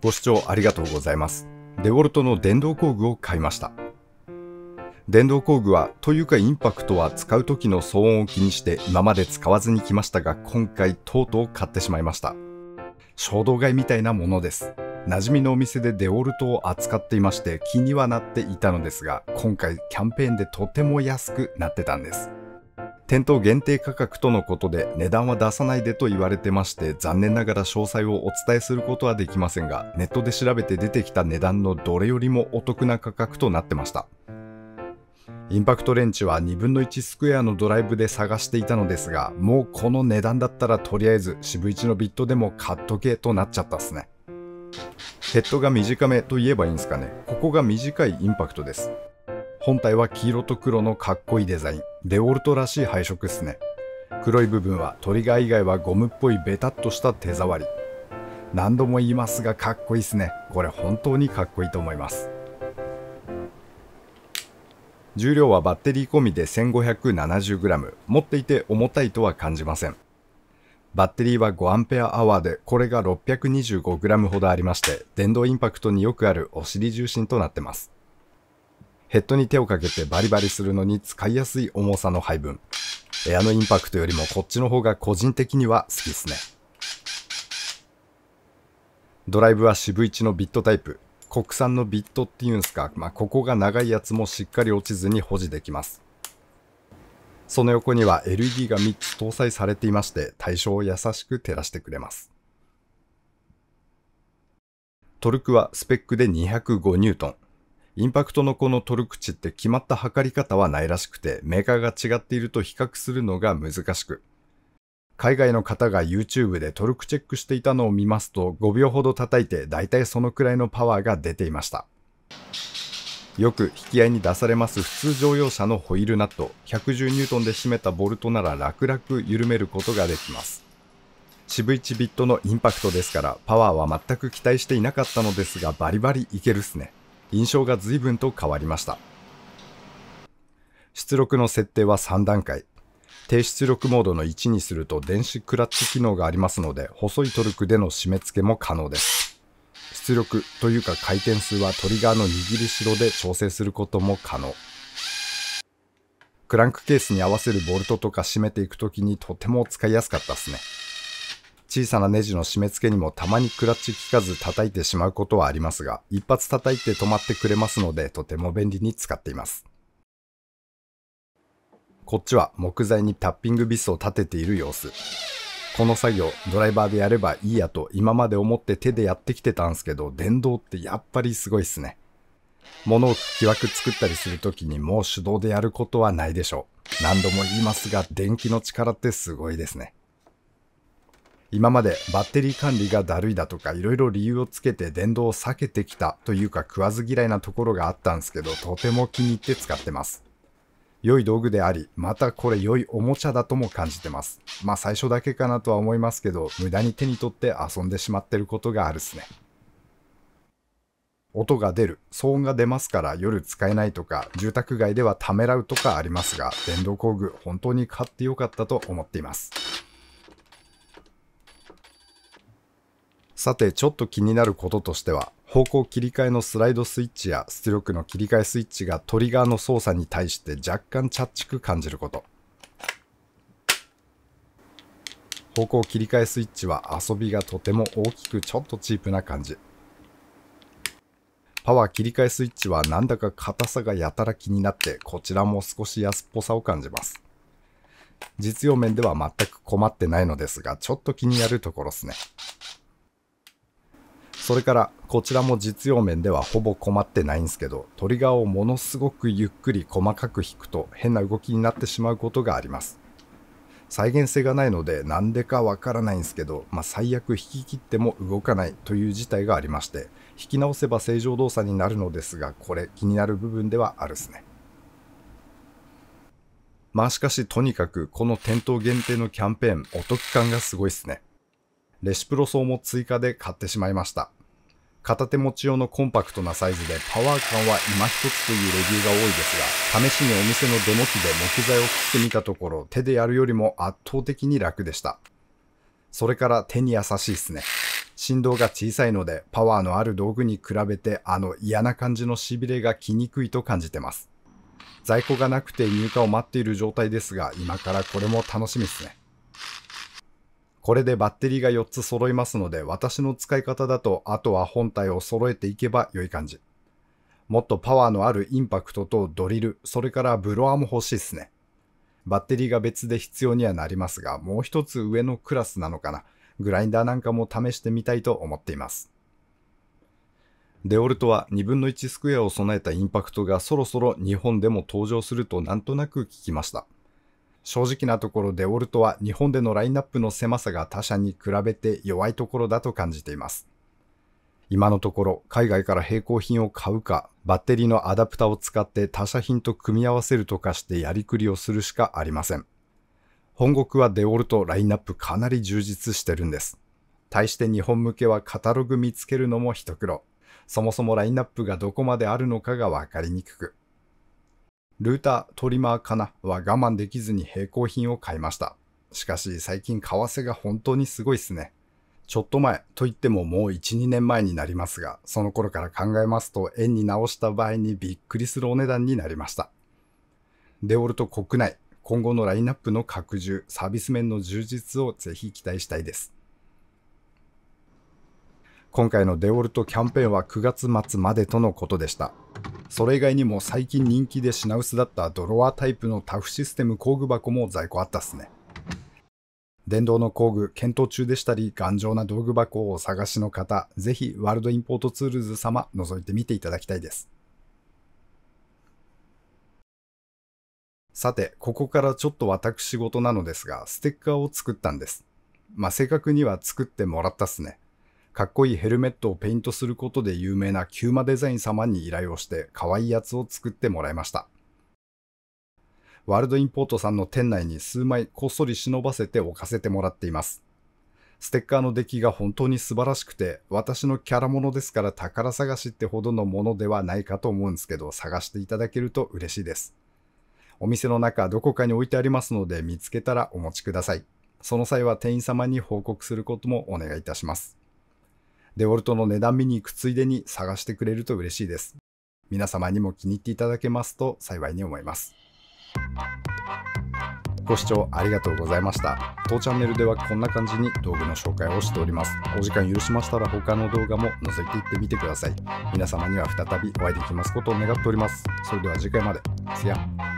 ご視聴ありがとうございます。デウォルトの電動工具を買いました。電動工具はというかインパクトは使う時の騒音を気にして今まで使わずに来ましたが、今回とうとう買ってしまいました。衝動買いみたいなものです。馴染みのお店でデウォルトを扱っていまして気にはなっていたのですが、今回キャンペーンでとても安くなってたんです。店頭限定価格とのことで値段は出さないでと言われてまして、残念ながら詳細をお伝えすることはできませんが、ネットで調べて出てきた値段のどれよりもお得な価格となってました。インパクトレンチは2分の1スクエアのドライブで探していたのですが、もうこの値段だったらとりあえず渋1のビットでも買っとけとなっちゃったっすね。ヘッドが短めと言えばいいんですかね。ここが短いインパクトです。本体は黄色と黒のかっこいいデザイン。デウォルトらしい配色っすね。黒い部分はトリガー以外はゴムっぽいベタっとした手触り。何度も言いますがかっこいいっすね。これ本当にかっこいいと思います。重量はバッテリー込みで 1570g。持っていて重たいとは感じません。バッテリーは 5Ah で、これが 625g ほどありまして、電動インパクトによくあるお尻重心となってます。ヘッドに手をかけてバリバリするのに使いやすい重さの配分。エアのインパクトよりもこっちの方が個人的には好きですね。ドライブは渋1のビットタイプ。国産のビットっていうんすか、ここが長いやつもしっかり落ちずに保持できます。その横には LED が3つ搭載されていまして、対象を優しく照らしてくれます。トルクはスペックで205ニュートン。インパクトのこのトルク値って決まった測り方はないらしくて、メーカーが違っていると比較するのが難しく、海外の方が YouTube でトルクチェックしていたのを見ますと、5秒ほど叩いてだいたいそのくらいのパワーが出ていました。よく引き合いに出されます普通乗用車のホイールナット、110ニュートンで締めたボルトなら楽々緩めることができます。渋1ビットのインパクトですから、パワーは全く期待していなかったのですが、バリバリいけるっすね。印象が随分と変わりました。出力の設定は3段階。低出力モードの1にすると電子クラッチ機能がありますので、細いトルクでの締め付けも可能です。出力というか回転数はトリガーの握りしろで調整することも可能。クランクケースに合わせるボルトとか締めていくときにとても使いやすかったですね。小さなネジの締め付けにもたまにクラッチ効かず叩いてしまうことはありますが、一発叩いて止まってくれますので、とても便利に使っています。こっちは木材にタッピングビスを立てている様子。この作業、ドライバーでやればいいやと今まで思って手でやってきてたんすけど、電動ってやっぱりすごいっすね。物を木枠作ったりするときにもう手動でやることはないでしょう。何度も言いますが、電気の力ってすごいですね。今までバッテリー管理がだるいだとかいろいろ理由をつけて電動を避けてきたというか食わず嫌いなところがあったんですけど、とても気に入って使ってます。良い道具であり、またこれ良いおもちゃだとも感じてます。最初だけかなとは思いますけど、無駄に手に取って遊んでしまってることがあるっすね。音が出る、騒音が出ますから夜使えないとか、住宅街ではためらうとかありますが、電動工具本当に買ってよかったと思っています。さて、ちょっと気になることとしては、方向切り替えのスライドスイッチや出力の切り替えスイッチがトリガーの操作に対して若干チャッチく感じること。方向切り替えスイッチは遊びがとても大きくちょっとチープな感じ。パワー切り替えスイッチはなんだか硬さがやたら気になって、こちらも少し安っぽさを感じます。実用面では全く困ってないのですが、ちょっと気になるところですね。それからこちらも実用面ではほぼ困ってないんですけど、トリガーをものすごくゆっくり細かく引くと変な動きになってしまうことがあります。再現性がないのでなんでかわからないんですけど、最悪引き切っても動かないという事態がありまして、引き直せば正常動作になるのですが、これ気になる部分ではあるですね。しかしとにかくこの店頭限定のキャンペーンお得感がすごいですね。レシプロ層も追加で買ってしまいました。片手持ち用のコンパクトなサイズでパワー感は今一つというレビューが多いですが、試しにお店のデモ機で木材を切ってみたところ、手でやるよりも圧倒的に楽でした。それから手に優しいですね。振動が小さいのでパワーのある道具に比べて嫌な感じのしびれが来にくいと感じてます。在庫がなくて入荷を待っている状態ですが、今からこれも楽しみですね。これでバッテリーが4つ揃いますので、私の使い方だとあとは本体を揃えていけば良い感じ。もっとパワーのあるインパクトとドリル、それからブロアも欲しいですね。バッテリーが別で必要にはなりますが、もう一つ上のクラスなのかな。グラインダーなんかも試してみたいと思っています。デオルトは2分の1スクエアを備えたインパクトがそろそろ日本でも登場するとなんとなく聞きました。正直なところデオルトは日本でのラインナップの狭さが他社に比べて弱いところだと感じています。今のところ海外から並行品を買うか、バッテリーのアダプタを使って他社品と組み合わせるとかしてやりくりをするしかありません。本国はデオルトラインナップかなり充実してるんです。対して日本向けはカタログ見つけるのも一苦労。そもそもラインナップがどこまであるのかがわかりにくく。ルーター、トリマーかなは我慢できずに並行品を買いました。しかし最近為替が本当にすごいっすね。ちょっと前といってももう 1,2 年前になりますが、その頃から考えますと円に直した場合にびっくりするお値段になりました。デオルト国内、今後のラインナップの拡充、サービス面の充実をぜひ期待したいです。今回のデオルトキャンペーンは9月末までとのことでした。それ以外にも最近人気で品薄だったドロワータイプのタフシステム工具箱も在庫あったっすね。電動の工具検討中でしたり、頑丈な道具箱をお探しの方、ぜひワールドインポートツールズ様覗いてみていただきたいです。さて、ここからちょっと私事なのですが、ステッカーを作ったんです。正確には作ってもらったっすね。かっこいいヘルメットをペイントすることで有名なキューマデザイン様に依頼をして可愛いやつを作ってもらいました。ワールドインポートさんの店内に数枚こっそり忍ばせて置かせてもらっています。ステッカーの出来が本当に素晴らしくて、私のキャラものですから宝探しってほどのものではないかと思うんですけど、探していただけると嬉しいです。お店の中どこかに置いてありますので見つけたらお持ちください。その際は店員様に報告することもお願いいたします。デオルトの値段見に行くついでに探してくれると嬉しいです。皆様にも気に入っていただけますと幸いに思います。ご視聴ありがとうございました。当チャンネルではこんな感じに道具の紹介をしております。お時間許しましたら他の動画も覗いていってみてください。皆様には再びお会いできますことを願っております。それでは次回まで。See ya。